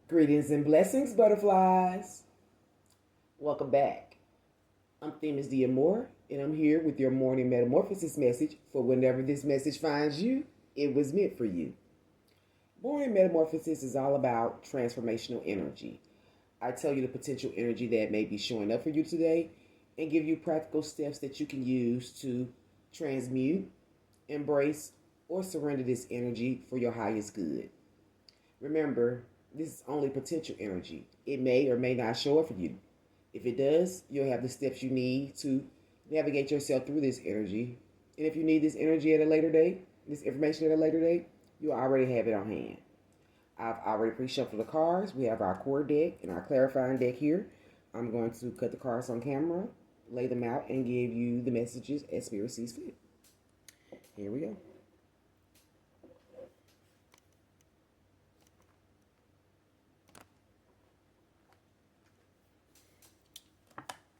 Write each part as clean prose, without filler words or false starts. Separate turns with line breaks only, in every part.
Greetings and blessings, butterflies. Welcome back. I'm Themis D'Amore, and I'm here with your morning metamorphosis message for whenever this message finds you, it was meant for you. Morning metamorphosis is all about transformational energy. I tell you the potential energy that may be showing up for you today and give you practical steps that you can use to transmute, embrace, or surrender this energy for your highest good. Remember, this is only potential energy. It may or may not show up for you. If it does, you'll have the steps you need to navigate yourself through this energy. And if you need this energy at a later date, this information at a later date, you already have it on hand. I've already pre-shuffled the cards. We have our core deck and our clarifying deck here. I'm going to cut the cards on camera, lay them out, and give you the messages as Spirit sees fit. Here we go.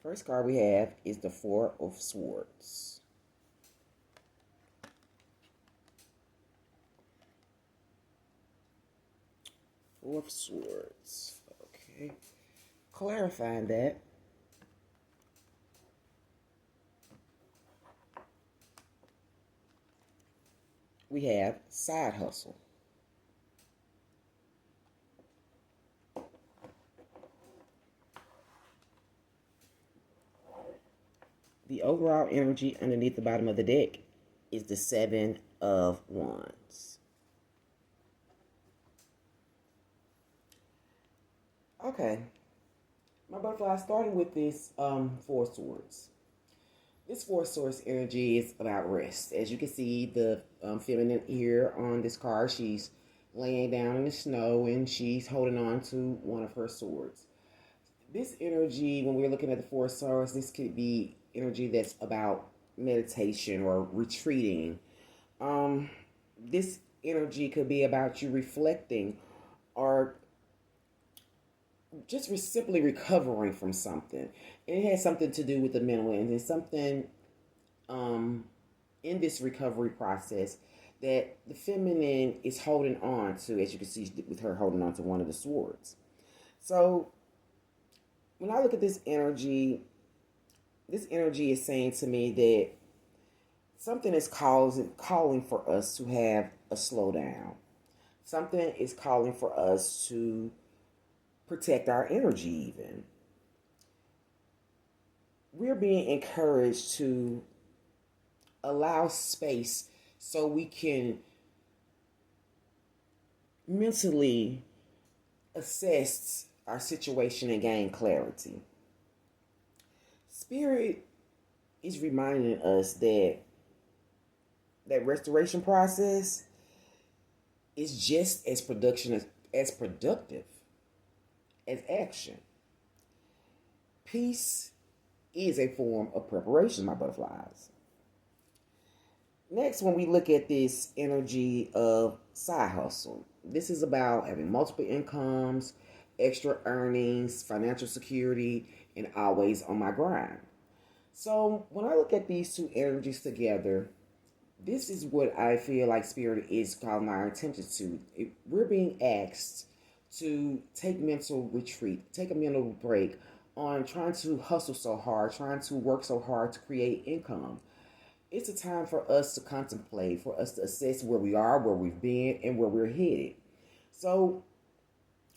First card we have is the Four of Swords. Four of Swords. Okay. Clarifying that. We have side hustle. The overall energy underneath the bottom of the deck is the Seven of Wands. Okay, my butterfly, starting with this Four Swords. This Four Swords energy is about rest. As you can see, the feminine here on this card, she's laying down in the snow and she's holding on to one of her swords. This energy, when we're looking at the Four Swords, this could be energy that's about meditation or retreating. This energy could be about you reflecting or just simply recovering from something. And it has something to do with the mental and there's something in this recovery process that the feminine is holding on to, as you can see with her holding on to one of the swords. So when I look at this energy is saying to me that something is calling for us to have a slowdown. Something is calling for us to protect our energy even. We're being encouraged to allow space so we can mentally assess our situation and gain clarity. Spirit is reminding us that restoration process is just as productive as action. Peace is a form of preparation, my butterflies. Next, when we look at this energy of side hustle, this is about having multiple incomes, extra earnings, financial security, and always on my grind. So when I look at these two energies together, this is what I feel like Spirit is calling our attention to. We're being asked to take mental retreat, take a mental break on trying to hustle so hard, trying to work so hard to create income. It's a time for us to contemplate, for us to assess where we are, where we've been, and where we're headed. So,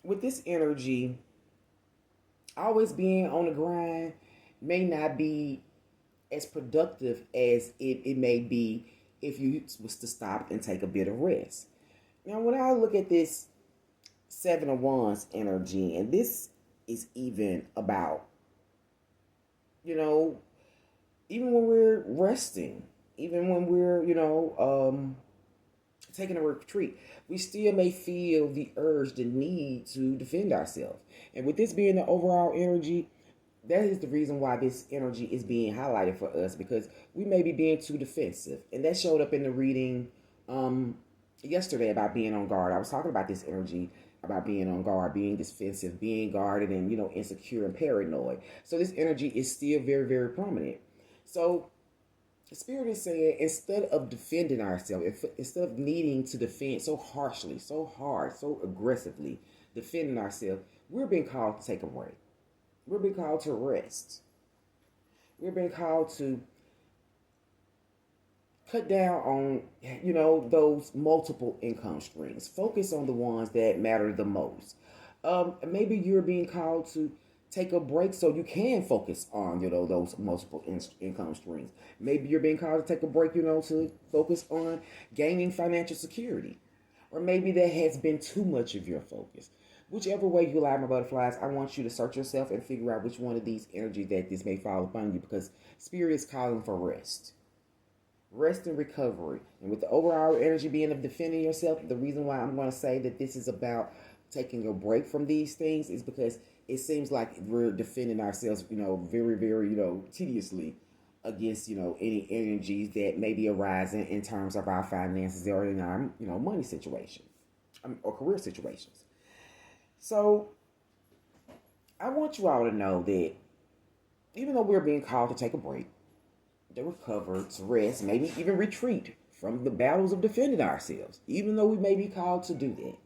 with this energy, always being on the grind may not be as productive as it may be if you was to stop and take a bit of rest. Now, when I look at this Seven of Wands energy, and this is even about, you know, even when we're resting, even when we're, taking a retreat, we still may feel the urge, the need to defend ourselves. And with this being the overall energy, that is the reason why this energy is being highlighted for us, because we may be being too defensive. And that showed up in the reading yesterday about being on guard. I was talking about this energy about being on guard, being defensive, being guarded, and insecure and paranoid. So this energy is still very, very prominent. So Spirit is saying instead of defending ourselves, instead of needing to defend so harshly, so hard, so aggressively, defending ourselves, we're being called to take a break. We're being called to rest. We're being called to cut down on, those multiple income streams. Focus on the ones that matter the most. Maybe you're being called to take a break so you can focus on, those multiple income streams. Maybe you're being called to take a break, to focus on gaining financial security. Or maybe that has been too much of your focus. Whichever way you lie, my butterflies, I want you to search yourself and figure out which one of these energies that this may fall upon you, because Spirit is calling for rest. Rest and recovery. And with the overall energy being of defending yourself, the reason why I'm going to say that this is about taking a break from these things is because it seems like we're defending ourselves, very, very, tediously against, any energies that may be arising in terms of our finances or in our, money situation or career situations. So I want you all to know that even though we're being called to take a break, to recover, to rest, maybe even retreat from the battles of defending ourselves, even though we may be called to do that,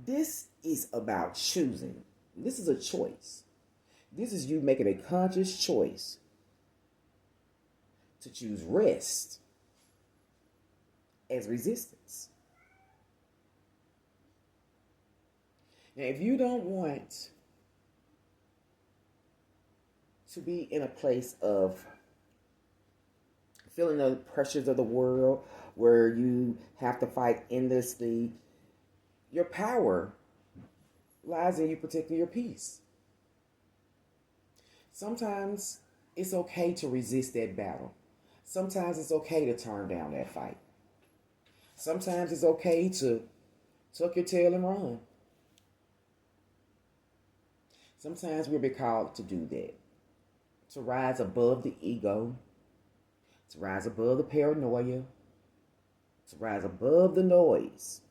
this is about choosing. This is a choice. This is you making a conscious choice to choose rest as resistance. Now, if you don't want to be in a place of feeling the pressures of the world where you have to fight endlessly, your power lies in you protecting your peace. Sometimes it's okay to resist that battle. Sometimes it's okay to turn down that fight. Sometimes it's okay to tuck your tail and run. Sometimes we're being called to do that. To rise above the ego. To rise above the paranoia. To rise above the noise.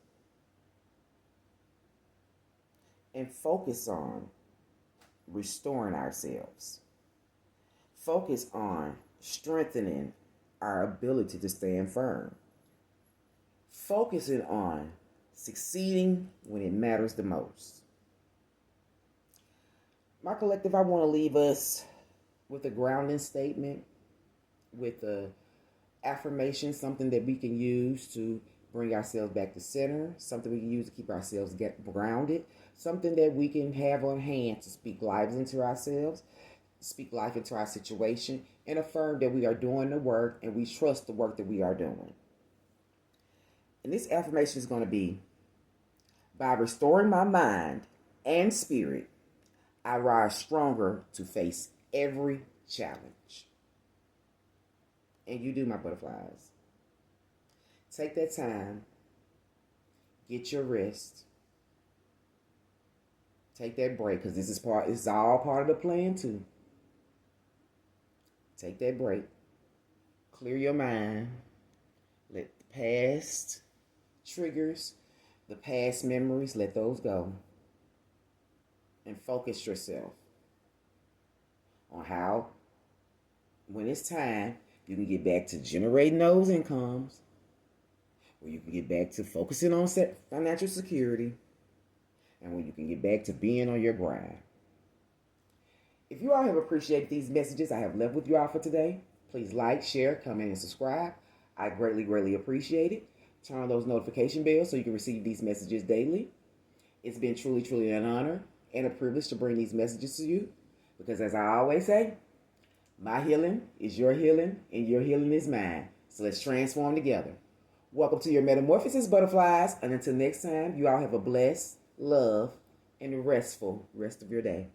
And focus on restoring ourselves. Focus on strengthening our ability to stand firm. Focusing on succeeding when it matters the most. My collective, I want to leave us with a grounding statement, with a affirmation, something that we can use to bring ourselves back to center, something we can use to keep ourselves grounded, something that we can have on hand to speak lives into ourselves, speak life into our situation, and affirm that we are doing the work and we trust the work that we are doing. And this affirmation is going to be, by restoring my mind and spirit, I rise stronger to face every challenge. And you do, my butterflies. Take that time. Get your rest. Take that break, because this is all part of the plan too. Take that break. Clear your mind. Let the past triggers, the past memories, let those go. And focus yourself on how, when it's time, you can get back to generating those incomes, where you can get back to focusing on financial security, and when you can get back to being on your grind. If you all have appreciated these messages I have left with you all for today, please like, share, comment, and subscribe. I greatly, greatly appreciate it. Turn on those notification bells so you can receive these messages daily. It's been truly, truly an honor and a privilege to bring these messages to you, because as I always say, my healing is your healing and your healing is mine. So let's transform together. Welcome to your metamorphosis, butterflies. And until next time, you all have a blessed, love, and restful rest of your day.